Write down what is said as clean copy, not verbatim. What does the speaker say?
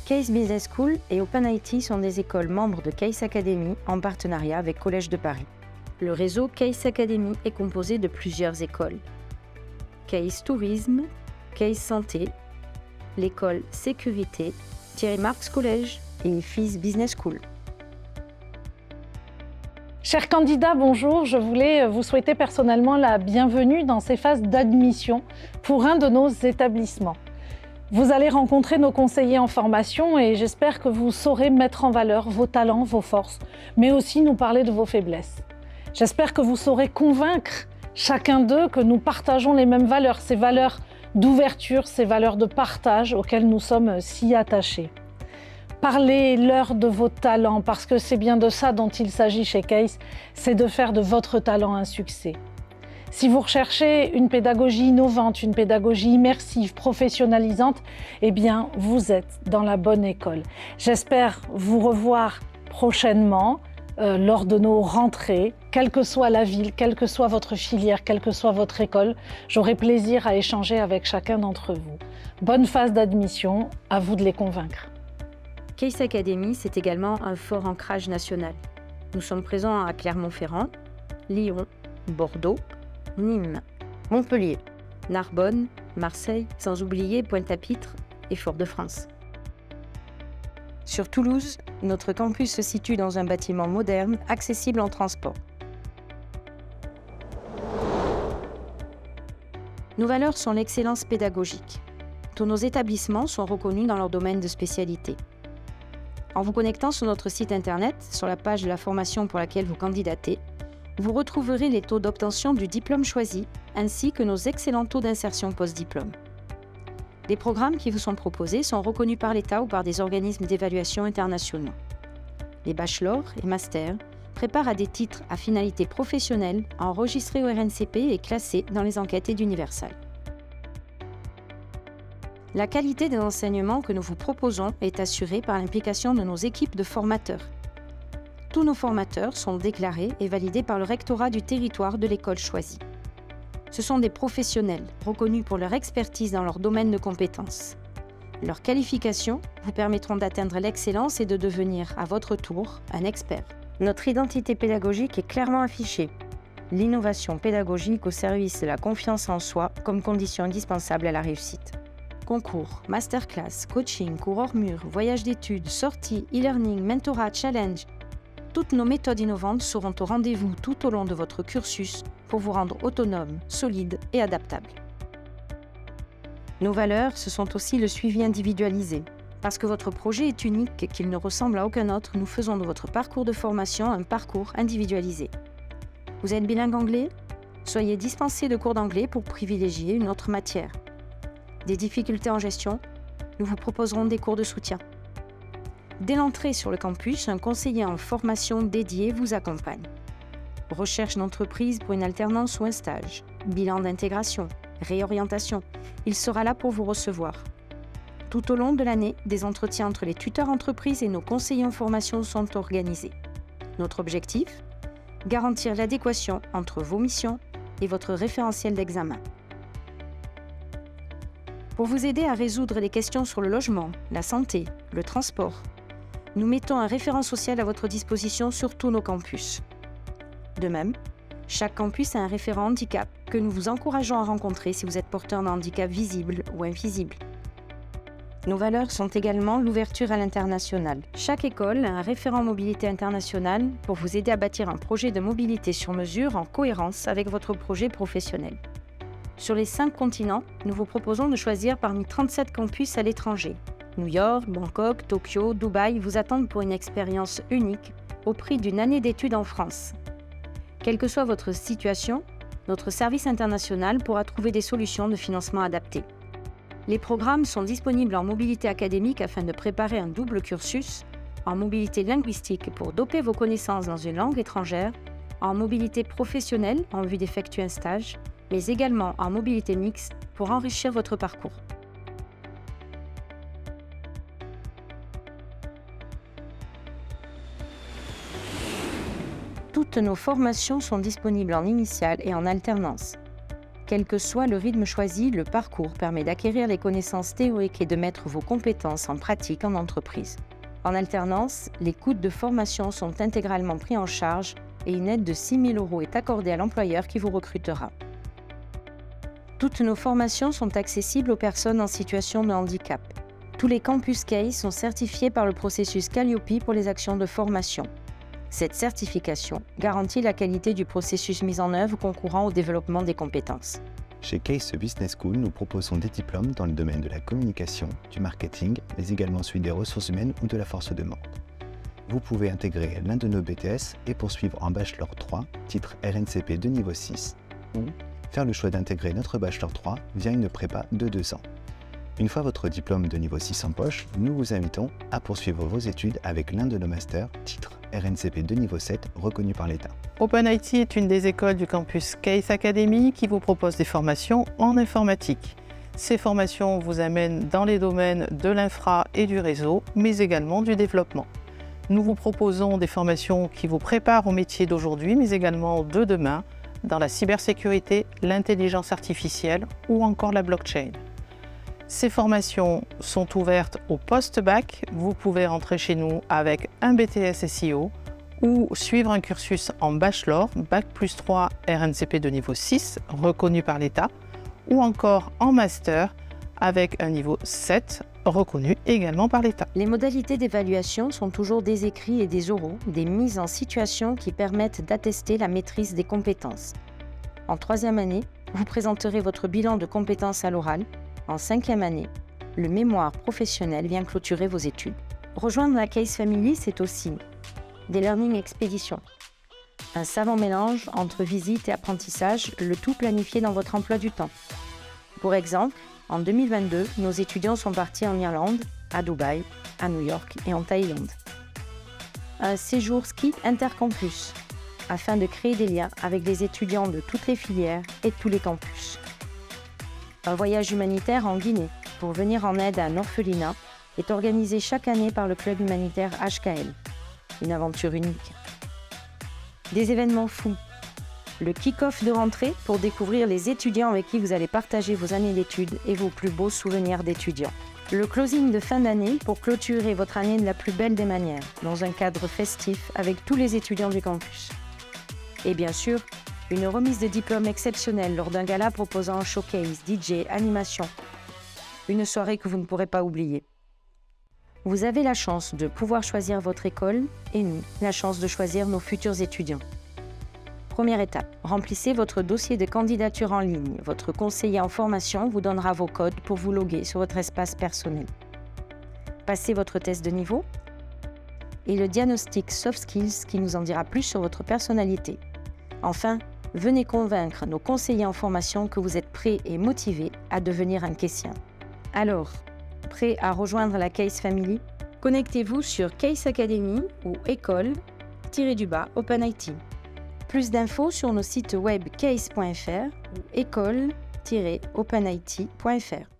Case Business School et OpenIT sont des écoles membres de Case Academy en partenariat avec Collège de Paris. Le réseau Case Academy est composé de plusieurs écoles. Case Tourisme, Case Santé, l'école Sécurité, Thierry Marx Collège et FIS Business School. Chers candidats, bonjour. Je voulais vous souhaiter personnellement la bienvenue dans ces phases d'admission pour un de nos établissements. Vous allez rencontrer nos conseillers en formation et j'espère que vous saurez mettre en valeur vos talents, vos forces, mais aussi nous parler de vos faiblesses. J'espère que vous saurez convaincre chacun d'eux que nous partageons les mêmes valeurs, ces valeurs d'ouverture, ces valeurs de partage auxquelles nous sommes si attachés. Parlez-leur de vos talents, parce que c'est bien de ça dont il s'agit chez Case, c'est de faire de votre talent un succès. Si vous recherchez une pédagogie innovante, une pédagogie immersive, professionnalisante, eh bien, vous êtes dans la bonne école. J'espère vous revoir prochainement lors de nos rentrées, quelle que soit la ville, quelle que soit votre filière, quelle que soit votre école. J'aurai plaisir à échanger avec chacun d'entre vous. Bonne phase d'admission, à vous de les convaincre. Case Academy, c'est également un fort ancrage national. Nous sommes présents à Clermont-Ferrand, Lyon, Bordeaux, Nîmes, Montpellier, Narbonne, Marseille, sans oublier Pointe-à-Pitre et Fort-de-France. Sur Toulouse, notre campus se situe dans un bâtiment moderne, accessible en transport. Nos valeurs sont l'excellence pédagogique. Tous nos établissements sont reconnus dans leur domaine de spécialité. En vous connectant sur notre site internet, sur la page de la formation pour laquelle vous candidatez, vous retrouverez les taux d'obtention du diplôme choisi, ainsi que nos excellents taux d'insertion post-diplôme. Les programmes qui vous sont proposés sont reconnus par l'État ou par des organismes d'évaluation internationaux. Les bachelors et masters préparent à des titres à finalité professionnelle enregistrés au RNCP et classés dans les enquêtes d'Universal. La qualité des enseignements que nous vous proposons est assurée par l'implication de nos équipes de formateurs. Tous nos formateurs sont déclarés et validés par le rectorat du territoire de l'école choisie. Ce sont des professionnels reconnus pour leur expertise dans leur domaine de compétences. Leurs qualifications vous permettront d'atteindre l'excellence et de devenir, à votre tour, un expert. Notre identité pédagogique est clairement affichée. L'innovation pédagogique au service de la confiance en soi comme condition indispensable à la réussite. Concours, masterclass, coaching, cours hors mur, voyage d'études, sorties, e-learning, mentorat, challenge. Toutes nos méthodes innovantes seront au rendez-vous tout au long de votre cursus pour vous rendre autonome, solide et adaptable. Nos valeurs, ce sont aussi le suivi individualisé. Parce que votre projet est unique et qu'il ne ressemble à aucun autre, nous faisons de votre parcours de formation un parcours individualisé. Vous êtes bilingue anglais ? Soyez dispensé de cours d'anglais pour privilégier une autre matière. Des difficultés en gestion, nous vous proposerons des cours de soutien. Dès l'entrée sur le campus, un conseiller en formation dédié vous accompagne. Recherche d'entreprise pour une alternance ou un stage, bilan d'intégration, réorientation, il sera là pour vous recevoir. Tout au long de l'année, des entretiens entre les tuteurs entreprises et nos conseillers en formation sont organisés. Notre objectif ? Garantir l'adéquation entre vos missions et votre référentiel d'examen. Pour vous aider à résoudre les questions sur le logement, la santé, le transport, nous mettons un référent social à votre disposition sur tous nos campus. De même, chaque campus a un référent handicap que nous vous encourageons à rencontrer si vous êtes porteur d'un handicap visible ou invisible. Nos valeurs sont également l'ouverture à l'international. Chaque école a un référent mobilité internationale pour vous aider à bâtir un projet de mobilité sur mesure en cohérence avec votre projet professionnel. Sur les 5 continents, nous vous proposons de choisir parmi 37 campus à l'étranger. New York, Bangkok, Tokyo, Dubaï vous attendent pour une expérience unique au prix d'une année d'études en France. Quelle que soit votre situation, notre service international pourra trouver des solutions de financement adaptées. Les programmes sont disponibles en mobilité académique afin de préparer un double cursus, en mobilité linguistique pour doper vos connaissances dans une langue étrangère, en mobilité professionnelle en vue d'effectuer un stage, mais également en mobilité mixte pour enrichir votre parcours. Toutes nos formations sont disponibles en initiale et en alternance. Quel que soit le rythme choisi, le parcours permet d'acquérir les connaissances théoriques et de mettre vos compétences en pratique en entreprise. En alternance, les coûts de formation sont intégralement pris en charge et une aide de 6 000 € est accordée à l'employeur qui vous recrutera. Toutes nos formations sont accessibles aux personnes en situation de handicap. Tous les campus CASE sont certifiés par le processus Calliope pour les actions de formation. Cette certification garantit la qualité du processus mis en œuvre concourant au développement des compétences. Chez CASE Business School, nous proposons des diplômes dans le domaine de la communication, du marketing, mais également celui des ressources humaines ou de la force de vente. Vous pouvez intégrer l'un de nos BTS et poursuivre en Bachelor 3, titre RNCP de niveau 6, ou faire le choix d'intégrer notre Bachelor 3 via une prépa de 2 ans. Une fois votre diplôme de niveau 6 en poche, nous vous invitons à poursuivre vos études avec l'un de nos masters, titre RNCP de niveau 7, reconnu par l'État. OpenIT est une des écoles du campus CASE Academy qui vous propose des formations en informatique. Ces formations vous amènent dans les domaines de l'infra et du réseau, mais également du développement. Nous vous proposons des formations qui vous préparent au métier d'aujourd'hui, mais également de demain, dans la cybersécurité, l'intelligence artificielle ou encore la blockchain. Ces formations sont ouvertes au post-bac. Vous pouvez rentrer chez nous avec un BTS SEO ou suivre un cursus en bachelor, Bac+3 RNCP de niveau 6, reconnu par l'État, ou encore en master avec un niveau 7, reconnu également par l'État. Les modalités d'évaluation sont toujours des écrits et des oraux, des mises en situation qui permettent d'attester la maîtrise des compétences. En 3e année, vous présenterez votre bilan de compétences à l'oral. En 5e année, le mémoire professionnel vient clôturer vos études. Rejoindre la CASE Family, c'est aussi des learning expéditions. Un savant mélange entre visite et apprentissage, le tout planifié dans votre emploi du temps. Pour exemple, en 2022, nos étudiants sont partis en Irlande, à Dubaï, à New York et en Thaïlande. Un séjour ski intercampus, afin de créer des liens avec les étudiants de toutes les filières et tous les campus. Un voyage humanitaire en Guinée pour venir en aide à un orphelinat est organisé chaque année par le club humanitaire HKL. Une aventure unique. Des événements fous. Le kick-off de rentrée pour découvrir les étudiants avec qui vous allez partager vos années d'études et vos plus beaux souvenirs d'étudiants. Le closing de fin d'année pour clôturer votre année de la plus belle des manières, dans un cadre festif avec tous les étudiants du campus. Et bien sûr, une remise de diplôme exceptionnelle lors d'un gala proposant un showcase, DJ, animation. Une soirée que vous ne pourrez pas oublier. Vous avez la chance de pouvoir choisir votre école et nous, la chance de choisir nos futurs étudiants. Première étape, remplissez votre dossier de candidature en ligne. Votre conseiller en formation vous donnera vos codes pour vous loguer sur votre espace personnel. Passez votre test de niveau et le diagnostic Soft Skills qui nous en dira plus sur votre personnalité. Enfin, venez convaincre nos conseillers en formation que vous êtes prêts et motivés à devenir un caissien. Alors, prêt à rejoindre la CASE Family? Connectez-vous sur CASE Academy ou école-OpenIT. Plus d'infos sur nos sites web case.fr ou école-openit.fr.